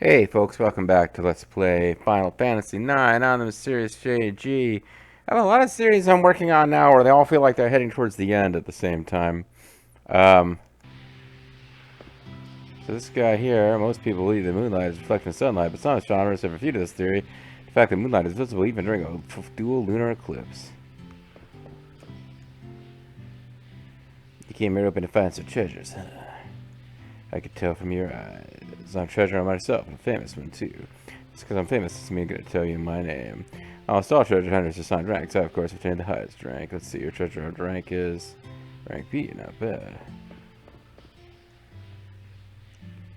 Hey folks, welcome back to Let's Play Final Fantasy IX on the Mysterious JG. I have a lot of series I'm working on now where they all feel like they're heading towards the end at the same time. Um, so this guy here, most people believe the moonlight is reflecting sunlight, but some astronomers have refuted this theory. In fact, the moonlight is visible even during a dual lunar eclipse. You came here open to find some treasures, huh? I could tell from your eyes. I'm treasuring myself, a famous one too. It's because I'm famous, it's me I'm gonna tell you my name. Almost all treasure hunters assigned ranks. I, of course, obtained the highest rank. Let's see, your treasure hunter rank is rank B, not bad.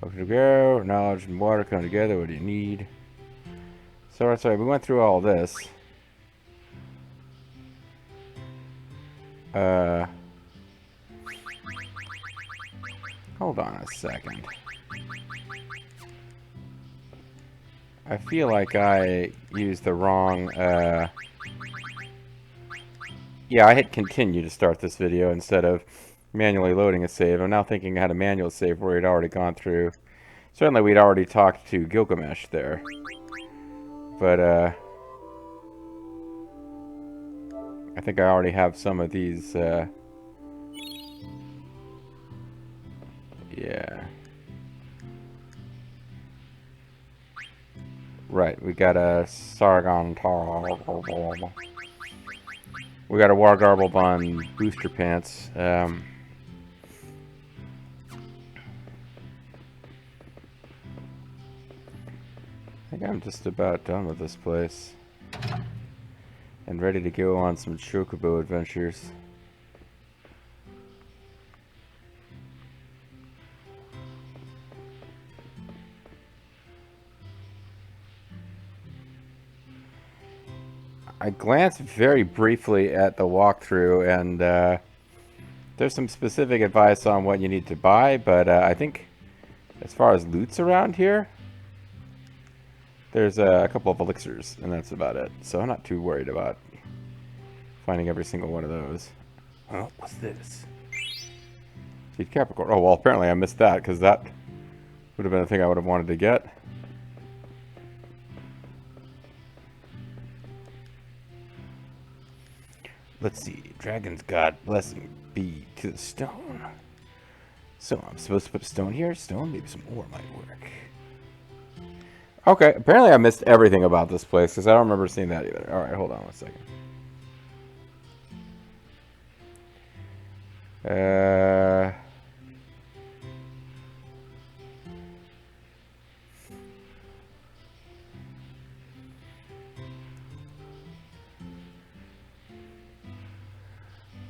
Open to go, knowledge and water come together. What do you need? So, sorry, we went through all this. Uh, Hold on a second. I feel like I used the wrong, yeah, I hit continue to start this video instead of manually loading a save. I'm now thinking I had a manual save where we'd already gone through. Certainly we'd already talked to Gilgamesh there. But, I think I already have some of these, yeah. Right, we got a Sargon Tar. We got a Wargarble on booster pants. I think I'm just about done with this place. And ready to go on some Chocobo adventures. I glanced very briefly at the walkthrough, and there's some specific advice on what you need to buy, but I think as far as loot's around here, there's a couple of elixirs, and that's about it. So I'm not too worried about finding every single one of those. Oh, what's this? Seed Capricorn. Oh, well, apparently I missed that, because that would have been a thing I would have wanted to get. Let's see. Dragon's God blessing be to the stone. So I'm supposed to put a stone here? Stone? Maybe some ore might work. Okay, apparently I missed everything about this place, because I don't remember seeing that either. Alright, hold on one second.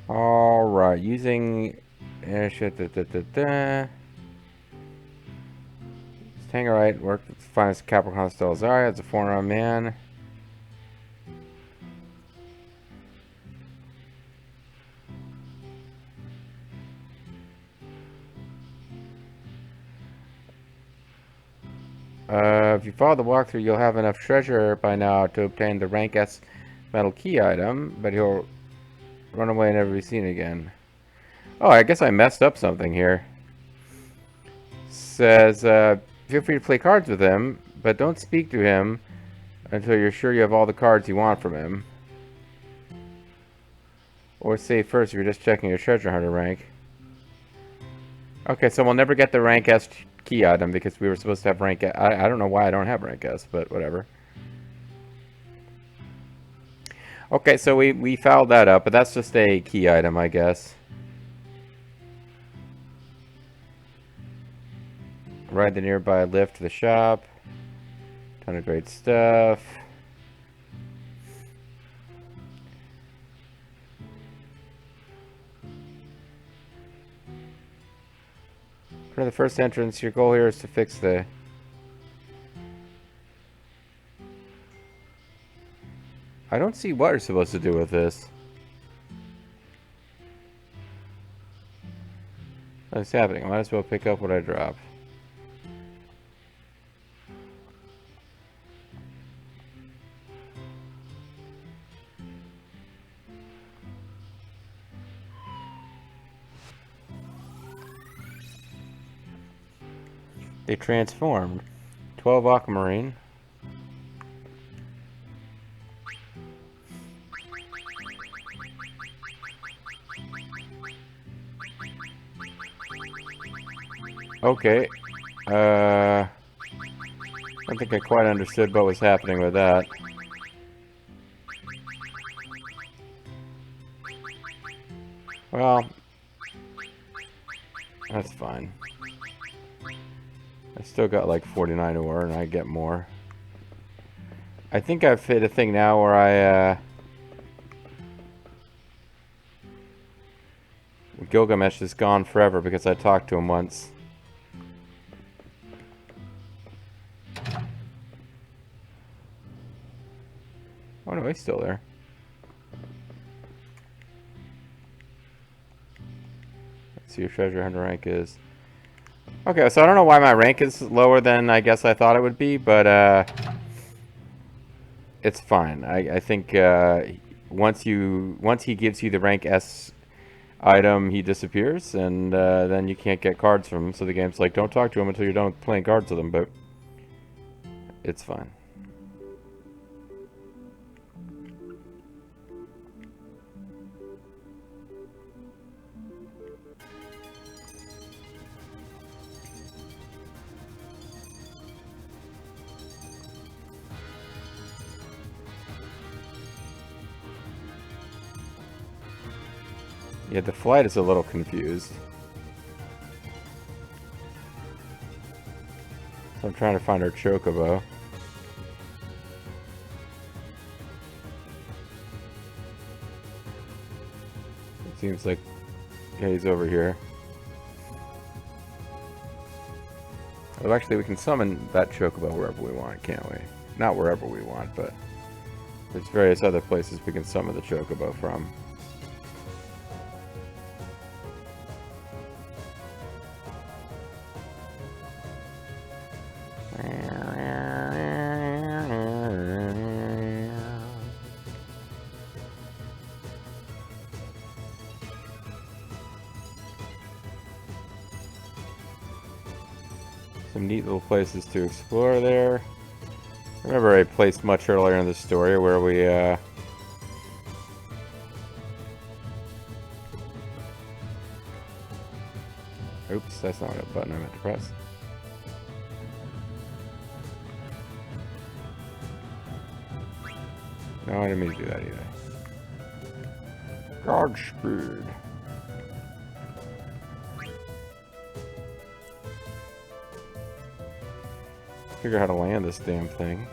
Alright, using... shit, Tangerite worked with the finest Capricorn still Zarya as a forearm man. If you follow the walkthrough, you'll have enough treasure by now to obtain the rank S metal key item, but he'll run away and never be seen again. Oh, I guess I messed up something here. Says, feel free to play cards with him, but don't speak to him until you're sure you have all the cards you want from him. Or save first if you're just checking your treasure hunter rank. Okay, so we'll never get the rank S key item because we were supposed to have rank S. I don't know why I don't have rank S, but whatever. Okay, so we fouled that up, but that's just a key item, I guess. Ride the nearby lift to the shop. Ton of great stuff. For the first entrance, your goal here is to fix the... I don't see what you're supposed to do with this. What's happening? I might as well pick up what I dropped. They transformed. 12 aquamarine. Okay. I don't think I quite understood what was happening with that. Well, that's fine. I still got like 49 ore and I get more. I think I've hit a thing now where Gilgamesh is gone forever because I talked to him once. Oh no, he's still there. Let's see your treasure hunter rank is. Okay, so I don't know why my rank is lower than I guess I thought it would be, but it's fine. I think once he gives you the rank S item, he disappears, and then you can't get cards from him. So the game's like, don't talk to him until you're done playing cards with him. But it's fine. Yeah, the flight is a little confused. So I'm trying to find our Chocobo. It seems like, yeah, he's over here. Well, actually, we can summon that Chocobo wherever we want, can't we? Not wherever we want, but there's various other places we can summon the Chocobo from. Some neat little places to explore there. I remember a place much earlier in the story where we oops, that's not a button I meant to press. No, I didn't mean to do that either. Godspeed. Figure out how to land this damn thing.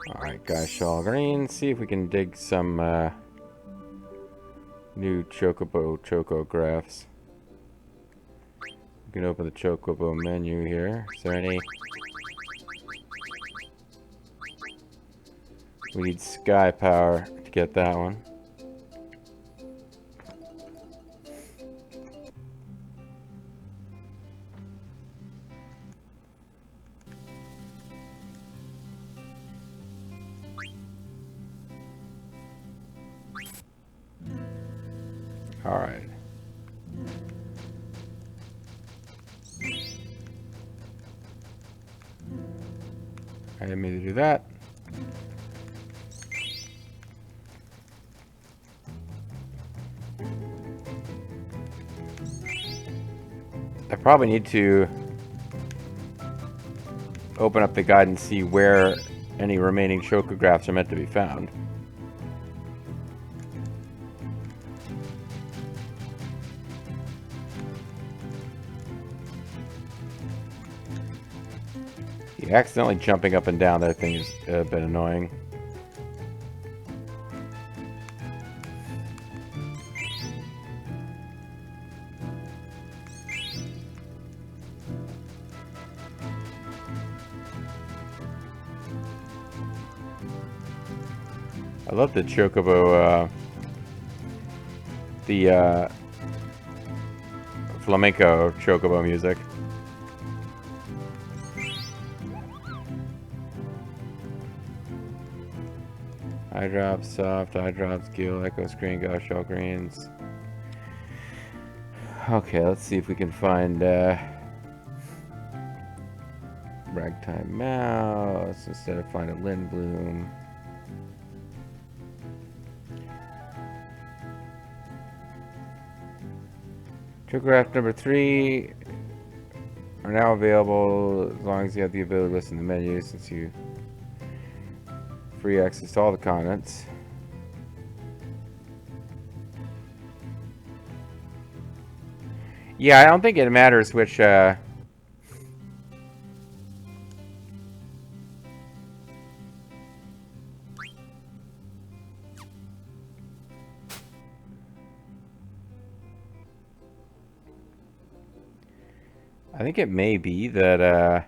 Alright, guys, Shawl Green. See if we can dig some new chocographs. We can open the Chocobo menu here. Is there any? We need sky power to get that one. Alright. I didn't mean to do that. I probably need to open up the guide and see where any remaining chocographs are meant to be found. Accidentally jumping up and down that thing is a bit annoying. I love the Chocobo, flamenco chocobo music. Eye drops, soft, eye drops, gill, echo screen, ghost shell greens. Okay, let's see if we can find ragtime mouse instead of find a Lindblom. Chocograph number 3 are now available as long as you have the ability to listen to the menu, since you free access to all the continents. Yeah, I don't think it matters which I think it may be that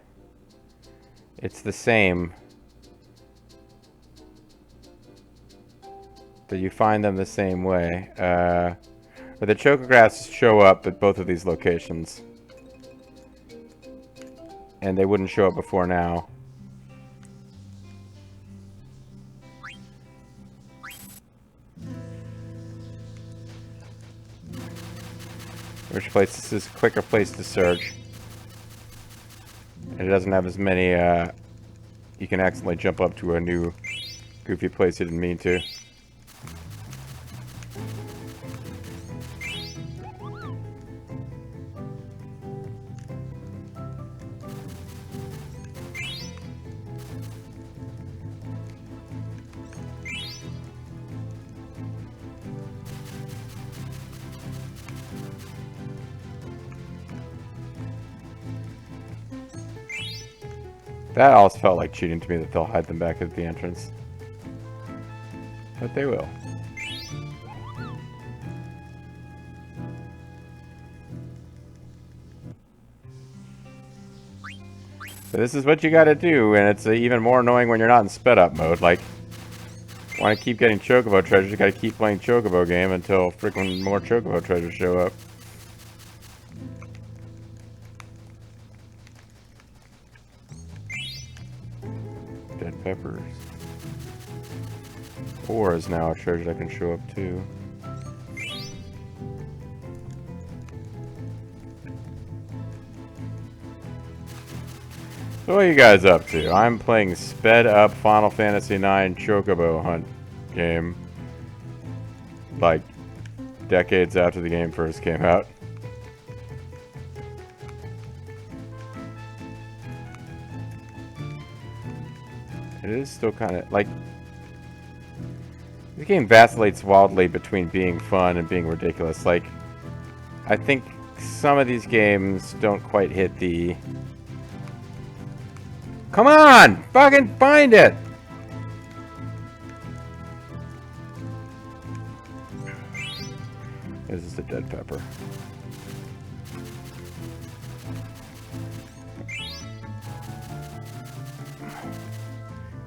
it's the same, that you find them the same way. But the chocographs show up at both of these locations, and they wouldn't show up before now. Which place? This is a quicker place to search. And it doesn't have as many, you can accidentally jump up to a new goofy place you didn't mean to. That also felt like cheating to me, that they'll hide them back at the entrance. But they will. So this is what you gotta do, and it's even more annoying when you're not in sped up mode. Like, want to keep getting Chocobo Treasures, you gotta keep playing Chocobo game until freaking more Chocobo Treasures show up. Dead peppers. Ore is now a treasure that can show up too. So what are you guys up to? I'm playing sped up Final Fantasy IX Chocobo Hunt game. Like, decades after the game first came out. It is still kind of, like... The game vacillates wildly between being fun and being ridiculous. Like, I think some of these games don't quite hit the... Come on! Fucking find it! This is the dead pepper.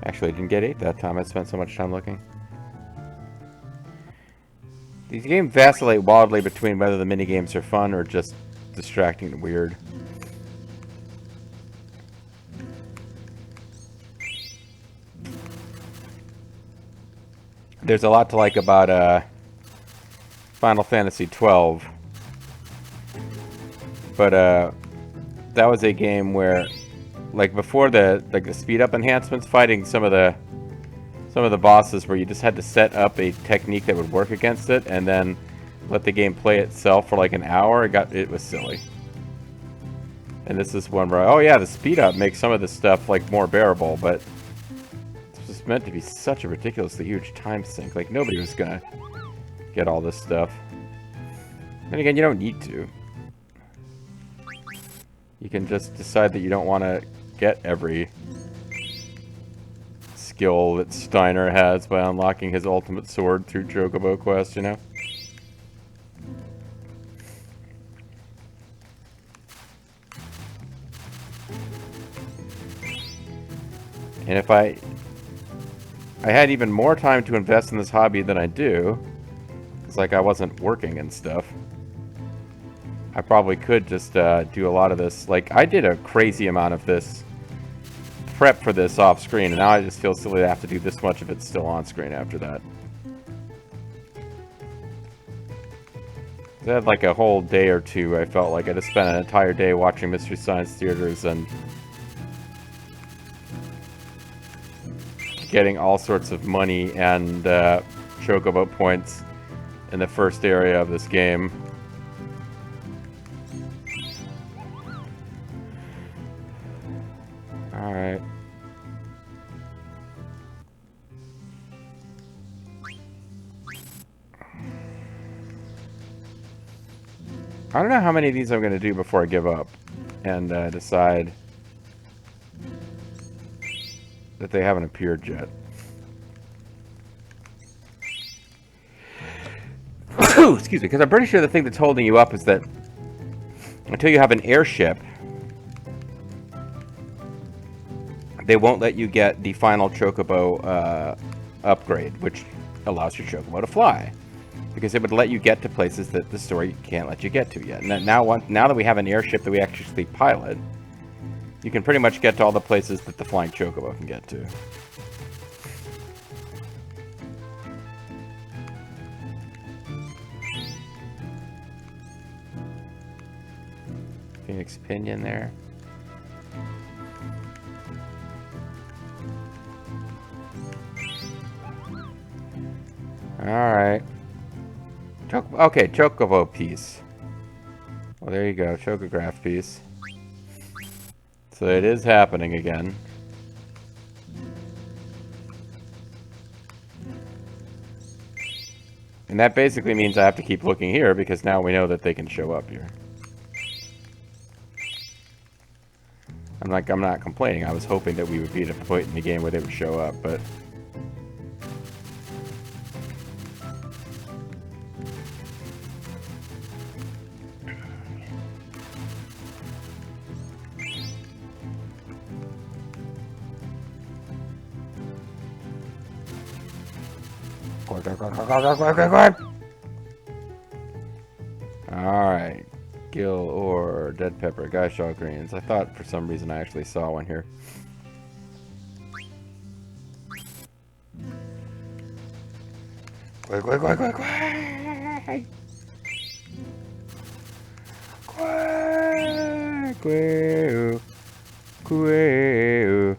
Actually, I didn't get 8 that time. I spent so much time looking. These games vacillate wildly between whether the minigames are fun or just distracting and weird. There's a lot to like about Final Fantasy XII, but that was a game where, like, before the speed up enhancements, fighting some of the bosses where you just had to set up a technique that would work against it and then let the game play itself for like an hour. It was silly. And this is one where, oh yeah, the speed up makes some of this stuff like more bearable, but this was meant to be such a ridiculously huge time sink. Like, nobody was gonna get all this stuff. And again, you don't need to. You can just decide that you don't want to get every skill that Steiner has by unlocking his ultimate sword through Chocobo Quest, you know? And if I had even more time to invest in this hobby than I do, because, like, I wasn't working and stuff, I probably could just do a lot of this. Like, I did a crazy amount of this prep for this off screen, and now I just feel silly to have to do this much of it still on screen after that. I had like a whole day or two. I felt like I just spent an entire day watching Mystery Science Theaters and getting all sorts of money and chocobo points in the first area of this game. Alright. I don't know how many of these I'm going to do before I give up and decide that they haven't appeared yet. Excuse me, because I'm pretty sure the thing that's holding you up is that until you have an airship, they won't let you get the final chocobo upgrade, which allows your chocobo to fly. Because it would let you get to places that the story can't let you get to yet. And now that we have an airship that we actually pilot, you can pretty much get to all the places that the flying chocobo can get to. Phoenix Pinion there. Alright. Okay, chocobo piece. Well, there you go, chocograph piece. So it is happening again. And that basically means I have to keep looking here because now we know that they can show up here. I'm not complaining. I was hoping that we would be at a point in the game where they would show up, but alright. Gill or dead pepper, guy shaw greens. I thought for some reason I actually saw one here. Quick, quick, quick, quick, quick! Quick, quick, quick,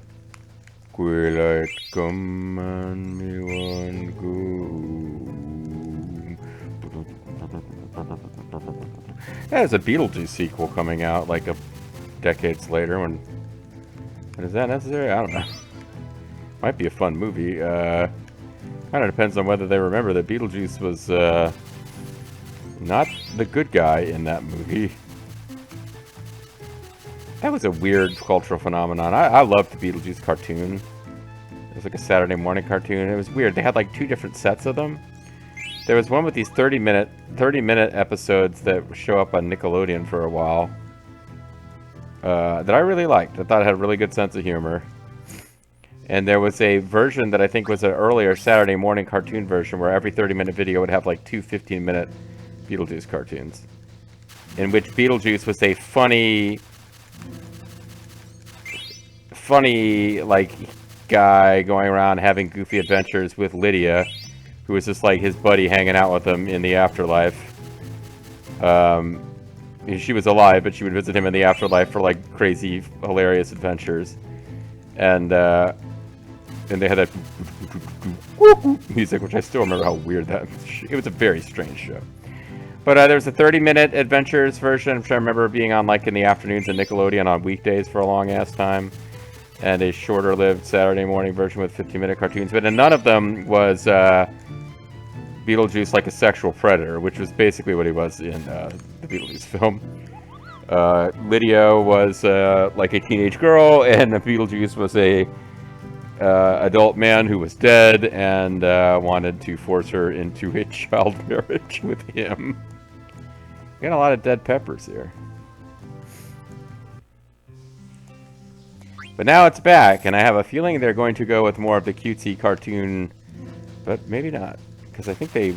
quick, light, come on, me one go. There's a Beetlejuice sequel coming out like decades later. When is that necessary? I don't know. Might be a fun movie. Kind of depends on whether they remember that Beetlejuice was not the good guy in that movie. That was a weird cultural phenomenon. I loved the Beetlejuice cartoon. It was like a Saturday morning cartoon. It was weird. They had like 2 different sets of them. There was one with these 30-minute episodes that show up on Nickelodeon for a while that I really liked. I thought it had a really good sense of humor. And there was a version that I think was an earlier Saturday morning cartoon version where every 30-minute video would have like 2 15-minute Beetlejuice cartoons, in which Beetlejuice was a funny like guy going around having goofy adventures with Lydia, who was just like his buddy hanging out with him in the afterlife. She was alive, but she would visit him in the afterlife for like crazy, hilarious adventures. And they had that music, which I still remember how weird that was. It was a very strange show. But there's a 30-minute adventures version, which I remember being on like in the afternoons at Nickelodeon on weekdays for a long-ass time. And a shorter-lived Saturday morning version with 15-minute cartoons. But in none of them was Beetlejuice like a sexual predator, which was basically what he was in the Beetlejuice film. Lydia was like a teenage girl, and Beetlejuice was a adult man who was dead and wanted to force her into a child marriage with him. We got a lot of dead peppers here. But now it's back, and I have a feeling they're going to go with more of the cutesy cartoon, but maybe not, because I think they,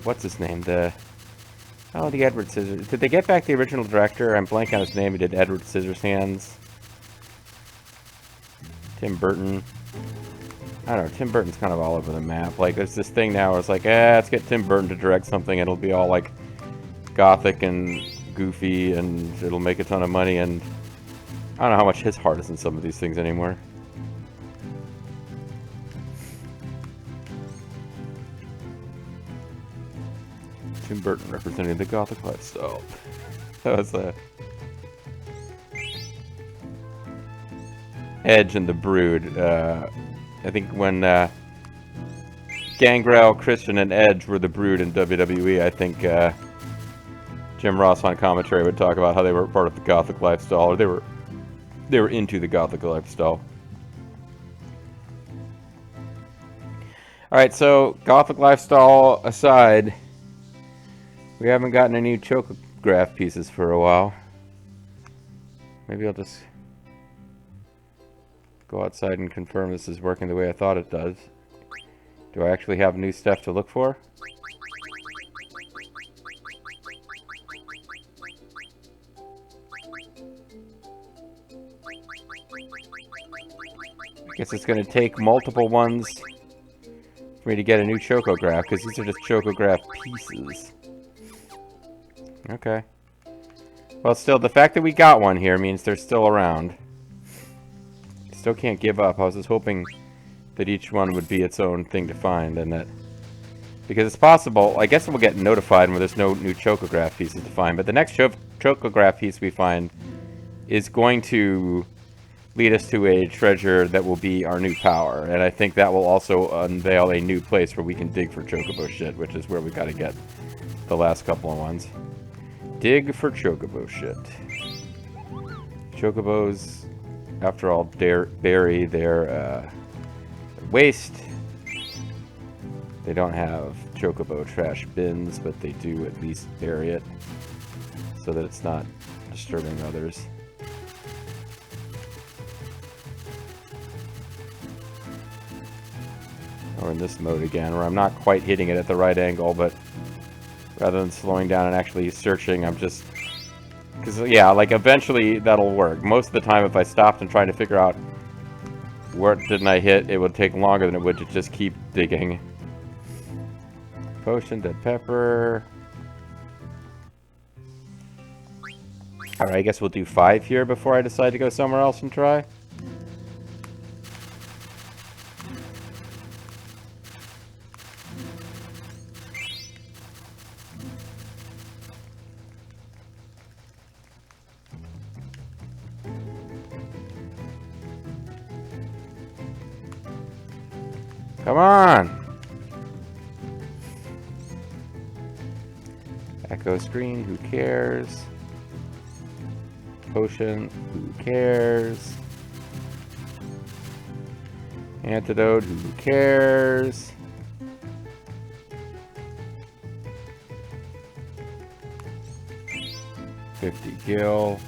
what's his name, the Oh, the Edward Scissors. Did they get back the original director? I'm blanking on his name. He did Edward Scissorhands. Tim Burton. I don't know. Tim Burton's kind of all over the map. Like, there's this thing now where it's like, let's get Tim Burton to direct something. It'll be all, like, gothic and goofy, and it'll make a ton of money, and I don't know how much his heart is in some of these things anymore. Tim Burton representing the gothic lifestyle. That was Edge and the Brood. I think when Gangrel, Christian, and Edge were the Brood in WWE, I think Jim Ross on commentary would talk about how they were part of the gothic lifestyle, or they were into the gothic lifestyle. Alright, so gothic lifestyle aside, we haven't gotten any chocograph pieces for a while. Maybe I'll just go outside and confirm this is working the way I thought it does. Do I actually have new stuff to look for? I guess it's going to take multiple ones for me to get a new chocograph, because these are just chocograph pieces. Okay. Well, still, the fact that we got one here means they're still around. Still can't give up. I was just hoping that each one would be its own thing to find, and that... Because it's possible, I guess we'll get notified when there's no new chocograph pieces to find, but the next chocograph piece we find is going to lead us to a treasure that will be our new power, and I think that will also unveil a new place where we can dig for chocobo shit, which is where we gotta get the last couple of ones. Dig for chocobo shit. Chocobos, after all, bury their waste. They don't have chocobo trash bins, but they do at least bury it so that it's not disturbing others. Or in this mode again, where I'm not quite hitting it at the right angle, but rather than slowing down and actually searching, I'm just... Because, yeah, like, eventually that'll work. Most of the time, if I stopped and tried to figure out where didn't I hit, it would take longer than it would to just keep digging. Potion, dead pepper. Alright, I guess we'll do 5 here before I decide to go somewhere else and try. Come on! Echo screen, who cares? Potion, who cares? Antidote, who cares? $50 gil.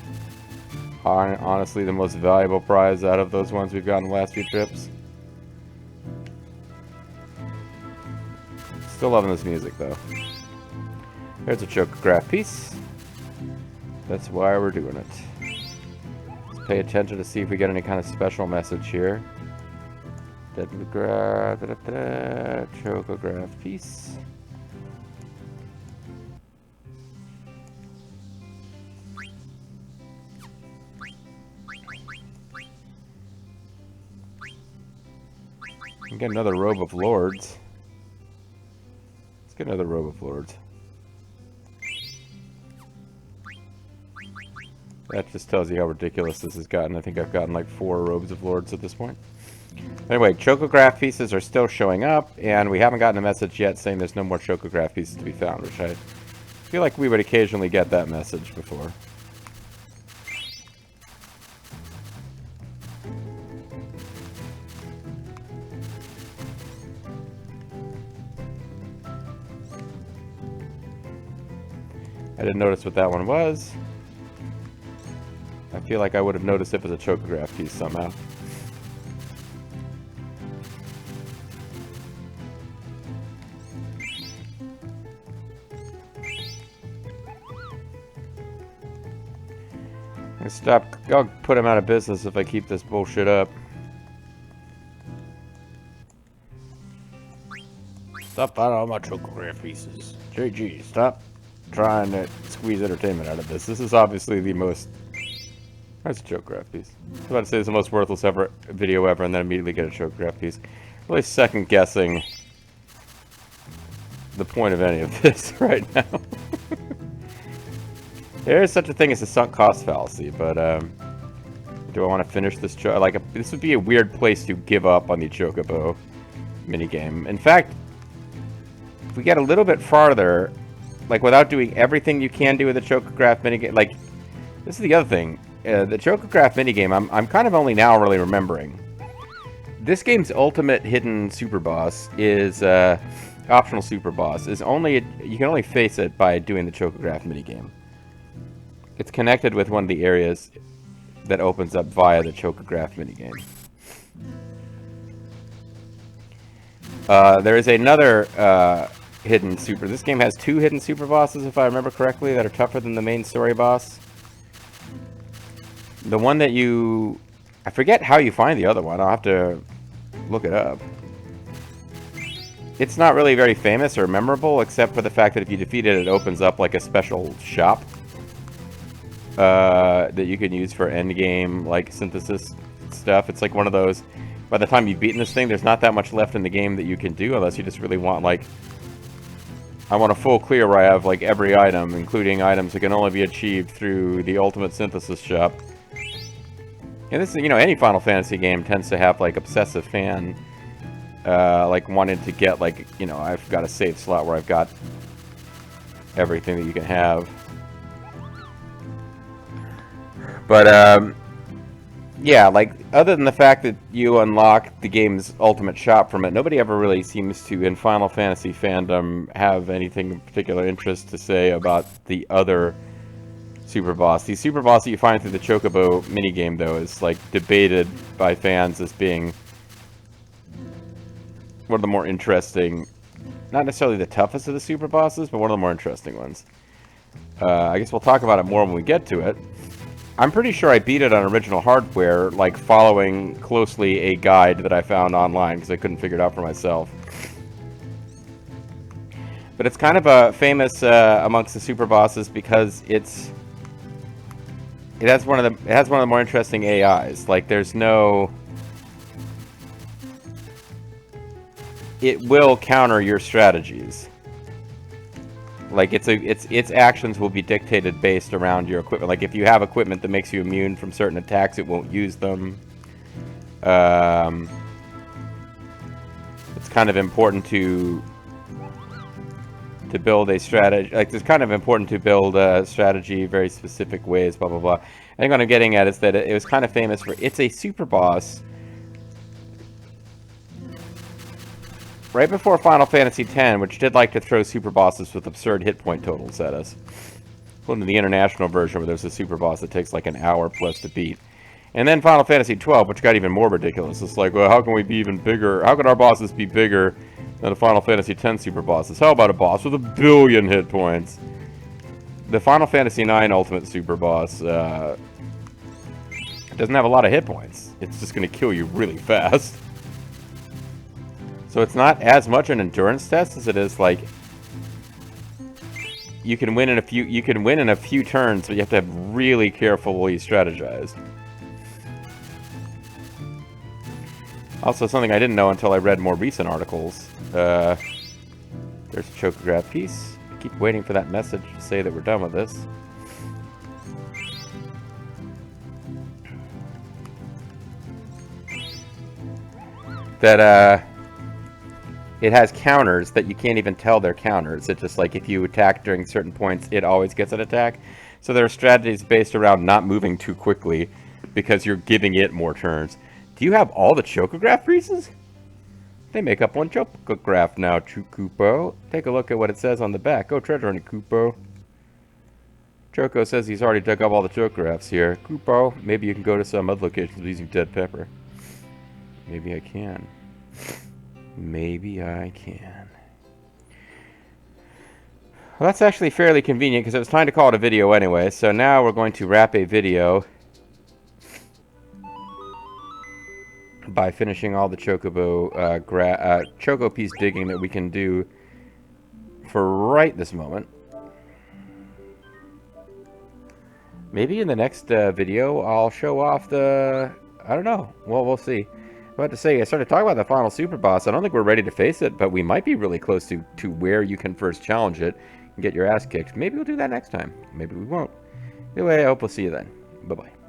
Honestly, the most valuable prize out of those ones we've gotten the last few trips. Still loving this music, though. There's a chocograph piece. That's why we're doing it. Let's pay attention to see if we get any kind of special message here. Chocograph piece. We get another robe of lords. Let's get another robe of lords. That just tells you how ridiculous this has gotten. I think I've gotten like 4 robes of lords at this point. Anyway, chocograph pieces are still showing up, and we haven't gotten a message yet saying there's no more chocograph pieces to be found, which I feel like we would occasionally get that message before. I didn't notice what that one was. I feel like I would have noticed if it was a chocograph piece somehow. Stop. I'll put him out of business if I keep this bullshit up. Stop finding all my chocograph pieces. JG, stop trying to squeeze entertainment out of this. This is obviously the most... That's a chocograph piece. I was about to say it's the most worthless video ever, and then immediately get a chocograph piece. Really second guessing the point of any of this right now. There is such a thing as a sunk cost fallacy, but do I want to finish this? This would be a weird place to give up on the Chocobo minigame. In fact, if we get a little bit farther, like without doing everything you can do with the Chocograph minigame, like this is the other thing. The Chocograph minigame, I'm kind of only now really remembering. This game's ultimate hidden super boss is optional super boss is only you can only face it by doing the Chocograph minigame. It's connected with one of the areas that opens up via the Chocograph minigame. There is another hidden super. This game has 2 hidden super bosses, if I remember correctly, that are tougher than the main story boss. The one that you... I forget how you find the other one. I'll have to look it up. It's not really very famous or memorable, except for the fact that if you defeat it, it opens up like a special shop that you can use for endgame, like, synthesis stuff. It's like one of those... By the time you've beaten this thing, there's not that much left in the game that you can do, unless you just really want, like... I want a full clear where I have, like, every item, including items that can only be achieved through the ultimate synthesis shop. And this is, you know, any Final Fantasy game tends to have, like, obsessive fan, like, wanting to get, like, you know, I've got a save slot where I've got everything that you can have. But, yeah, like, other than the fact that you unlock the game's ultimate shop from it, nobody ever really seems to, in Final Fantasy fandom, have anything of particular interest to say about the other super boss. The super boss that you find through the Chocobo minigame, though, is, like, debated by fans as being one of the more interesting, not necessarily the toughest of the super bosses, but one of the more interesting ones. I guess we'll talk about it more when we get to it. I'm pretty sure I beat it on original hardware, like following closely a guide that I found online, because I couldn't figure it out for myself. But it's kind of famous amongst the super bosses because it has one of the more interesting AIs. Like, there's no... It will counter your strategies. Like, its actions will be dictated based around your equipment. Like, if you have equipment that makes you immune from certain attacks, it won't use them. It's kind of important to build a strategy. Like, it's kind of important to build a strategy very specific ways, blah, blah, blah. I think what I'm getting at is that it was kind of famous for... It's a super boss. Right before Final Fantasy X, which did like to throw super bosses with absurd hit point totals at us. One in the international version where there's a super boss that takes like an hour plus to beat. And then Final Fantasy XII, which got even more ridiculous. It's like, well, how can we be even bigger? How can our bosses be bigger than the Final Fantasy X super bosses? How about a boss with 1 billion hit points? The Final Fantasy IX Ultimate Super Boss doesn't have a lot of hit points. It's just going to kill you really fast. So it's not as much an endurance test as it is like you can win in a few turns, but you have to have really carefully strategized. Also, something I didn't know until I read more recent articles. There's a chocograph piece. I keep waiting for that message to say that we're done with this. That it has counters that you can't even tell they're counters. It's just like if you attack during certain points, it always gets an attack. So there are strategies based around not moving too quickly because you're giving it more turns. Do you have all the chocograph pieces? They make up one chocograph now, Chocobo. Take a look at what it says on the back. Go treasure on it, Chocobo. Choco says he's already dug up all the chocographs here. Chocobo, maybe you can go to some other locations using dead pepper. Maybe I can. Maybe I can. Well, that's actually fairly convenient because it was time to call it a video anyway. So now we're going to wrap a video by finishing all the chocobo choco piece digging that we can do for right this moment. Maybe in the next video I'll show off the... I don't know. Well, we'll see. I'm about to say, I started talking about the final super boss. I don't think we're ready to face it, but we might be really close to where you can first challenge it and get your ass kicked. Maybe we'll do that next time. Maybe we won't. Anyway, I hope we'll see you then. Bye-bye.